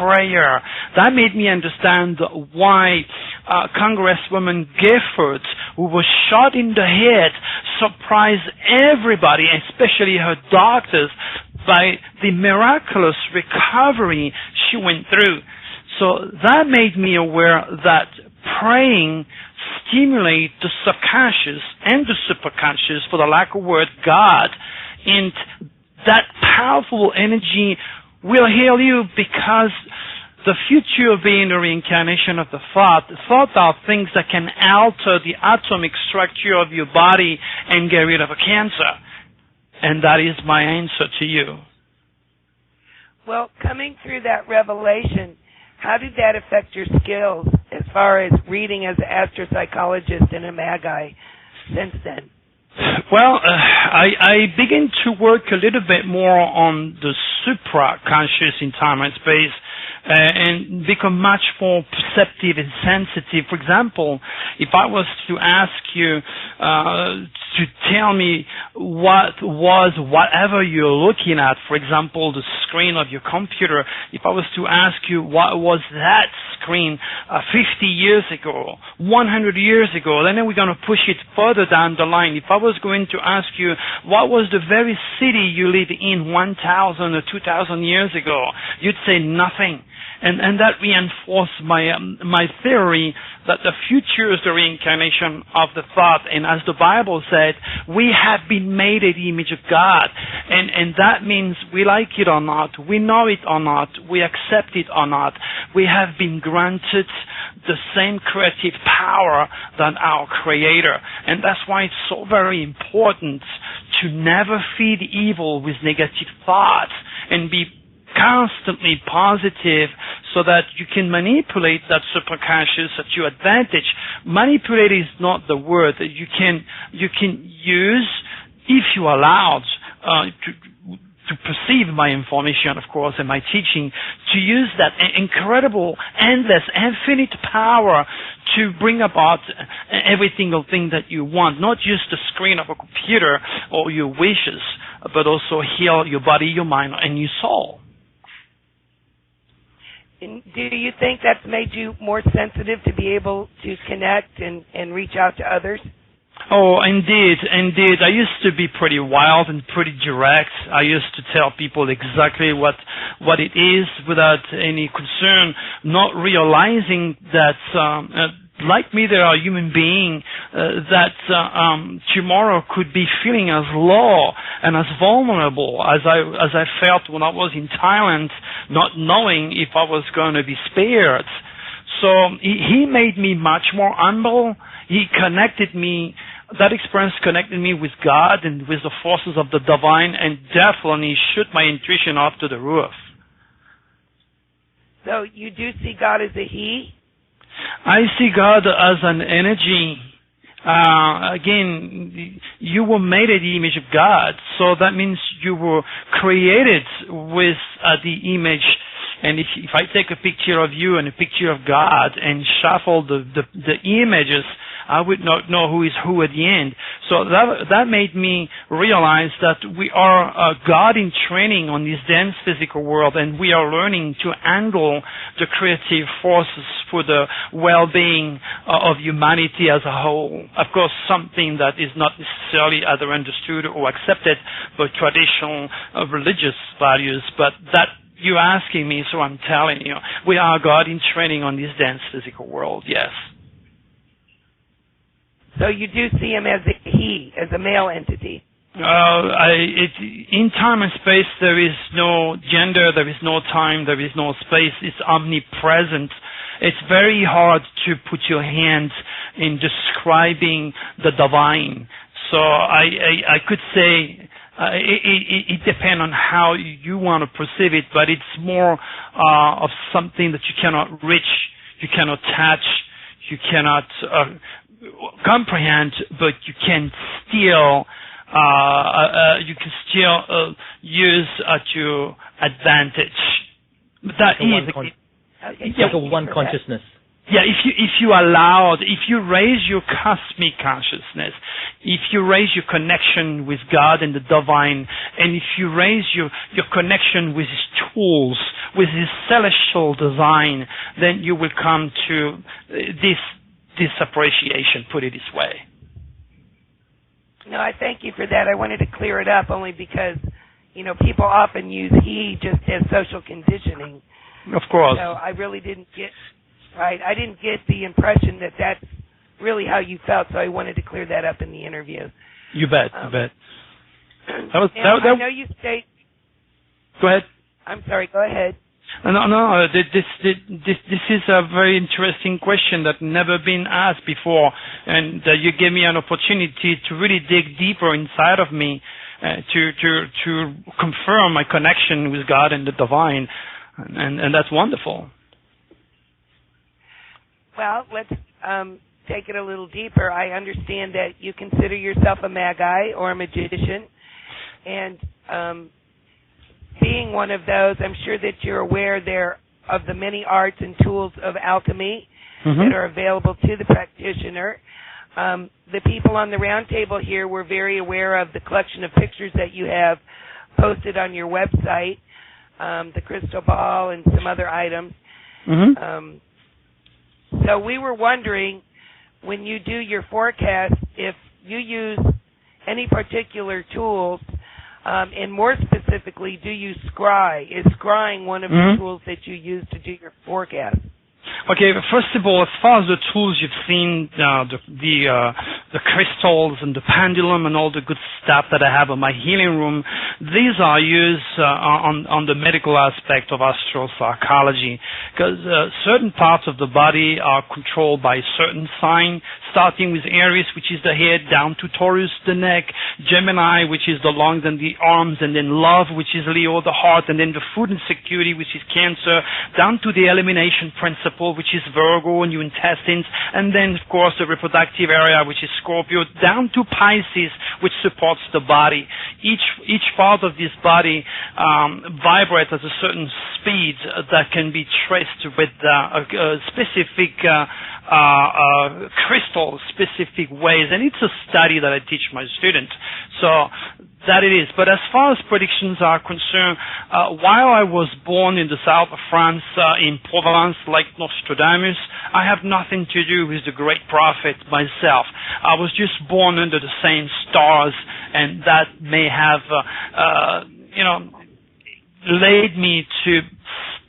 prayer. That made me understand why Congresswoman Gifford, who was shot in the head, surprised everybody, especially her doctors, by the miraculous recovery she went through. So that made me aware that praying stimulates the subconscious and the superconscious, for the lack of word, God, and that powerful energy will heal you, because the future being the reincarnation of the thought. Thoughts are things that can alter the atomic structure of your body and get rid of a cancer. And that is my answer to you. Well, coming through that revelation, how did that affect your skills as far as reading as an astropsychologist and a magi since then? Well, I begin to work a little bit more on the supraconscious in time and space, and become much more perceptive and sensitive. For example, if I was to ask you to tell me what was whatever you're looking at, for example, the screen of your computer, if I was to ask you what was that screen 50 years ago, 100 years ago, then we're going to push it further down the line. If I was going to ask you what was the very city you lived in 1,000 or 2,000 years ago, you'd say nothing. And that reinforced my theory that the future is the reincarnation of the thought. And as the Bible said, we have been made in the image of God. And that means we like it or not, we know it or not, we accept it or not, we have been granted the same creative power than our Creator. And that's why it's so very important to never feed evil with negative thoughts and be constantly positive, so that you can manipulate that superconscious at your advantage. Manipulate is not the word. You can use, if you are allowed to perceive my information, of course, and my teaching, to use that incredible, endless, infinite power to bring about every single thing that you want, not just the screen of a computer or your wishes, but also heal your body, your mind, and your soul. And do you think that's made you more sensitive to be able to connect and reach out to others? Oh, indeed. I used to be pretty wild and pretty direct. I used to tell people exactly what it is without any concern, not realizing that like me, there are human beings that tomorrow could be feeling as low and as vulnerable as I felt when I was in Thailand, not knowing if I was going to be spared. So he made me much more humble. He connected me. That experience connected me with God and with the forces of the divine, and definitely shoot my intuition up to the roof. So you do see God as a He? I see God as an energy. Again, you were made in the image of God, so that means you were created with the image. And if I take a picture of you and a picture of God and shuffle the images, I would not know who is who at the end. So that made me realize that we are God in training on this dense physical world, and we are learning to handle the creative forces for the well-being of humanity as a whole. Of course, something that is not necessarily either understood or accepted by traditional religious values, but that you're asking me, so I'm telling you. We are God in training on this dense physical world, yes. So you do see him as a he, as a male entity? In time and space, there is no gender, there is no time, there is no space. It's omnipresent. It's very hard to put your hands in describing the divine. So I could say it depends on how you want to perceive it, but it's more of something that you cannot reach, you cannot touch, you cannot comprehend, but you can still use at your advantage. That it's like a one consciousness. Yeah, if you allowed, if you raise your cosmic consciousness, if you raise your connection with God and the divine, and if you raise your connection with His tools, with this celestial design, then you will come to this appreciation, put it this way. No, I thank you for that. I wanted to clear it up only because, people often use he just as social conditioning. Of course. So I really didn't get, I didn't get the impression that that's really how you felt, so I wanted to clear that up in the interview. You bet, you bet. I know you state... Go ahead. I'm sorry, go ahead. No. This is a very interesting question that never been asked before, and you gave me an opportunity to really dig deeper inside of me, to confirm my connection with God and the divine, and that's wonderful. Well, let's take it a little deeper. I understand that you consider yourself a magi or a magician, and being one of those, I'm sure that you're aware there of the many arts and tools of alchemy that are available to the practitioner. The people on the round table here were very aware of the collection of pictures that you have posted on your website, the crystal ball and some other items. So we were wondering, when you do your forecast, if you use any particular tools, and more specifically, do you scry? Is scrying one of the tools that you use to do your forecast? Okay, first of all, as far as the tools you've seen, the crystals and the pendulum and all the good stuff that I have in my healing room, these are used on the medical aspect of astropsychology, because certain parts of the body are controlled by certain sign, starting with Aries, which is the head, down to Taurus, the neck, Gemini, which is the lungs and the arms, and then Love, which is Leo, the heart, and then the food insecurity, which is Cancer, down to the elimination principle, which is Virgo and your intestines, and then, of course, the reproductive area, which is Scorpio, down to Pisces, which supports the body. Each part of this body vibrates at a certain speed that can be traced with a specific crystal, specific ways, and it's a study that I teach my students. So that it is. But as far as predictions are concerned, while I was born in the south of France, in Provence, like Nostradamus, I have nothing to do with the great prophet myself. I was just born under the same stars, and that may have, led me to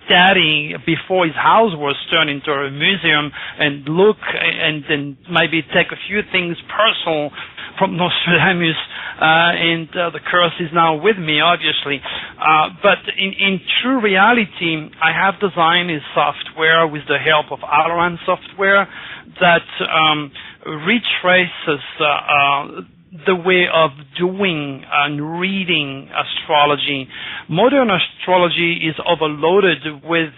study before his house was turned into a museum and look and then maybe take a few things personal from Nostradamus, and the curse is now with me, obviously. But in true reality, I have designed a software with the help of Alaran software that retraces the way of doing and reading astrology. Modern astrology is overloaded with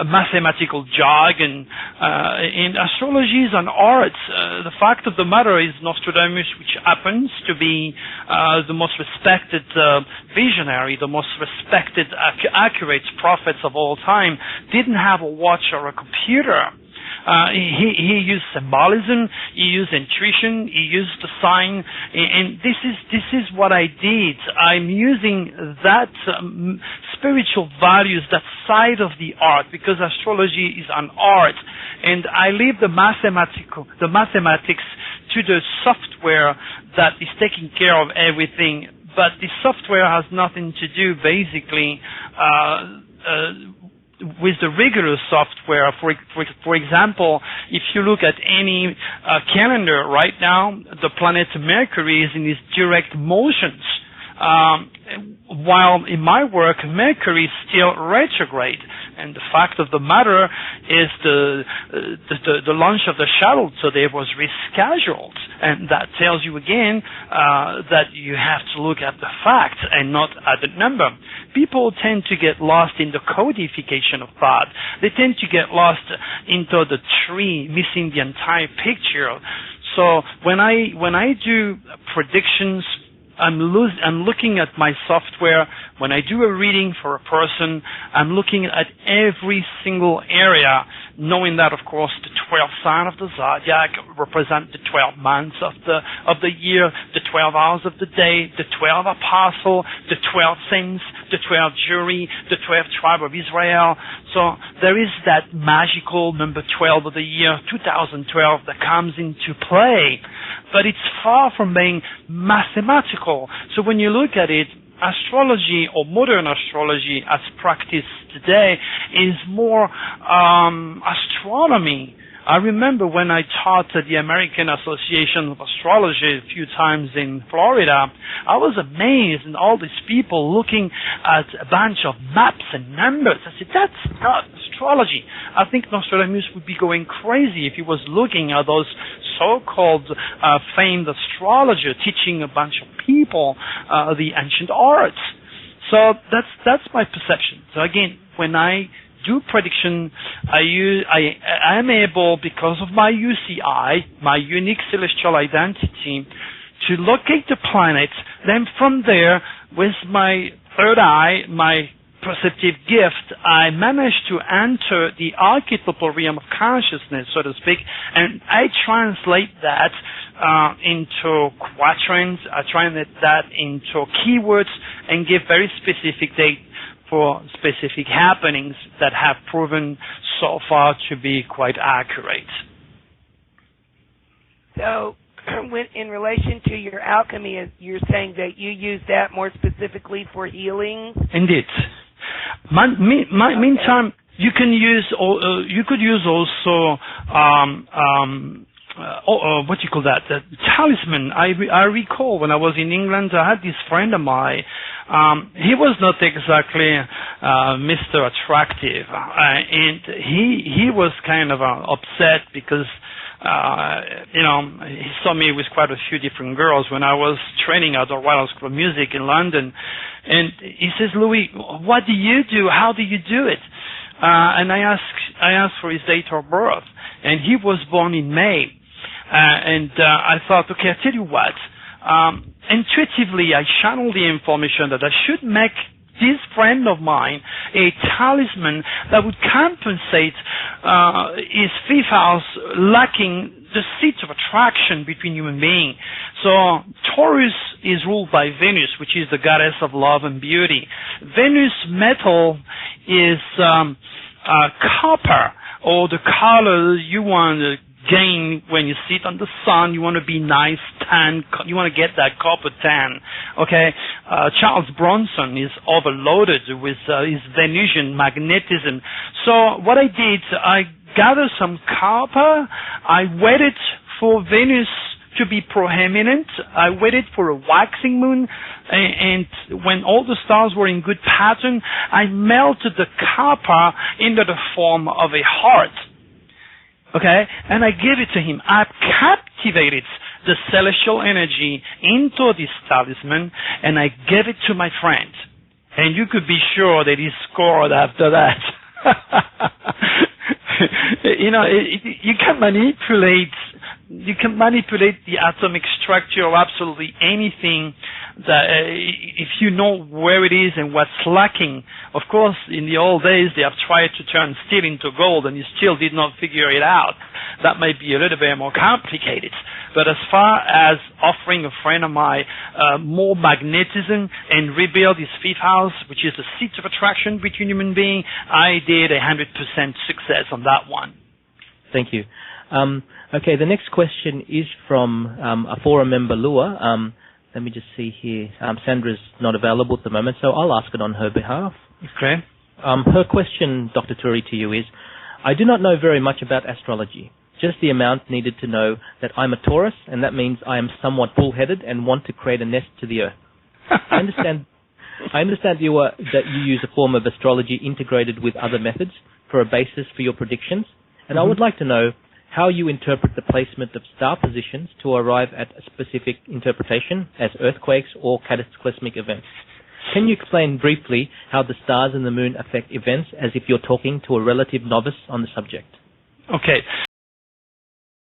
mathematical jargon. In astrology is an art. The fact of the matter is Nostradamus, which happens to be the most respected visionary, the most respected accurate prophets of all time, didn't have a watch or a computer. He used symbolism, he used intuition, he used the sign, and this is what I did. I'm using that spiritual values, that side of the art, because astrology is an art, and I leave the mathematics to the software that is taking care of everything. But the software has nothing to do, basically, with the regular software. For example, if you look at any calendar right now, the planet Mercury is in its direct motions. While in my work, Mercury is still retrograde. And the fact of the matter is the launch of the shuttle today was rescheduled. And that tells you again that you have to look at the facts and not at the number. People tend to get lost in the codification of thought. They tend to get lost into the tree, missing the entire picture. So when I do predictions, I'm looking at my software. When I do a reading for a person, I'm looking at every single area knowing that, of course, the 12 sign of the zodiac represent the 12 months of the year, the 12 hours of the day, the 12 apostles, the 12 saints, the 12 jury, the 12 tribe of Israel. So there is that magical number 12 of the year, 2012, that comes into play. But it's far from being mathematical. So when you look at it, astrology, or modern astrology as practiced today, is more astronomy. I remember when I taught at the American Association of Astrology a few times in Florida, I was amazed at all these people looking at a bunch of maps and numbers. I said, that's not astrology. I think Nostradamus would be going crazy if he was looking at those so-called famed astrologers teaching a bunch of people the ancient arts. So that's my perception. So again, when I do prediction, I am able, because of my UCI, my unique celestial identity, to locate the planets. Then from there, with my third eye, my perceptive gift, I managed to enter the archetypal realm of consciousness, so to speak, and I translate that into quatrains. I translate that into keywords and give very specific date for specific happenings that have proven so far to be quite accurate. So, in relation to your alchemy, you're saying that you use that more specifically for healing? Indeed. Meantime, you can use. You could use also. What do you call that? Talisman. I recall when I was in England, I had this friend of mine. He was not exactly Mr. Attractive, and he was kind of upset because he saw me with quite a few different girls when I was training at the Royal School of Music in London, and he says, "Louis, what do you do? How do you do it?" And I asked for his date of birth, and he was born in May. And I thought, okay, I'll tell you what. Intuitively, I channeled the information that I should make this friend of mine a talisman that would compensate his fifth house lacking the seat of attraction between human beings. So Taurus is ruled by Venus, which is the goddess of love and beauty. Venus metal is copper, or the color you want to gain when you sit on the sun. You want to be nice tan. You want to get that copper tan. Okay, Charles Bronson is overloaded with his Venusian magnetism. So what I did, I gathered some copper. I waited for Venus to be proeminent. I waited for a waxing moon, and when all the stars were in good pattern, I melted the copper into the form of a heart. Okay, and I gave it to him. I captivated the celestial energy into this talisman, and I gave it to my friend. And you could be sure that he scored after that. You can manipulate the atomic structure of absolutely anything that if you know where it is and what's lacking. Of course, in the old days, they have tried to turn steel into gold, and you still did not figure it out. That might be a little bit more complicated. But as far as offering a friend of mine more magnetism and rebuild his fifth house, which is the seat of attraction between human beings, I did 100% success on that one. Thank you. Okay, the next question is from a forum member, Lua. Let me just see here. Sandra's not available at the moment, so I'll ask it on her behalf. Okay. Her question, Dr. Turi, to you is, I do not know very much about astrology, just the amount needed to know that I'm a Taurus, and that means I am somewhat bull-headed and want to create a nest to the earth. I understand that you use a form of astrology integrated with other methods for a basis for your predictions, and I would like to know how you interpret the placement of star positions to arrive at a specific interpretation as earthquakes or cataclysmic events. Can you explain briefly how the stars and the moon affect events as if you're talking to a relative novice on the subject? Okay.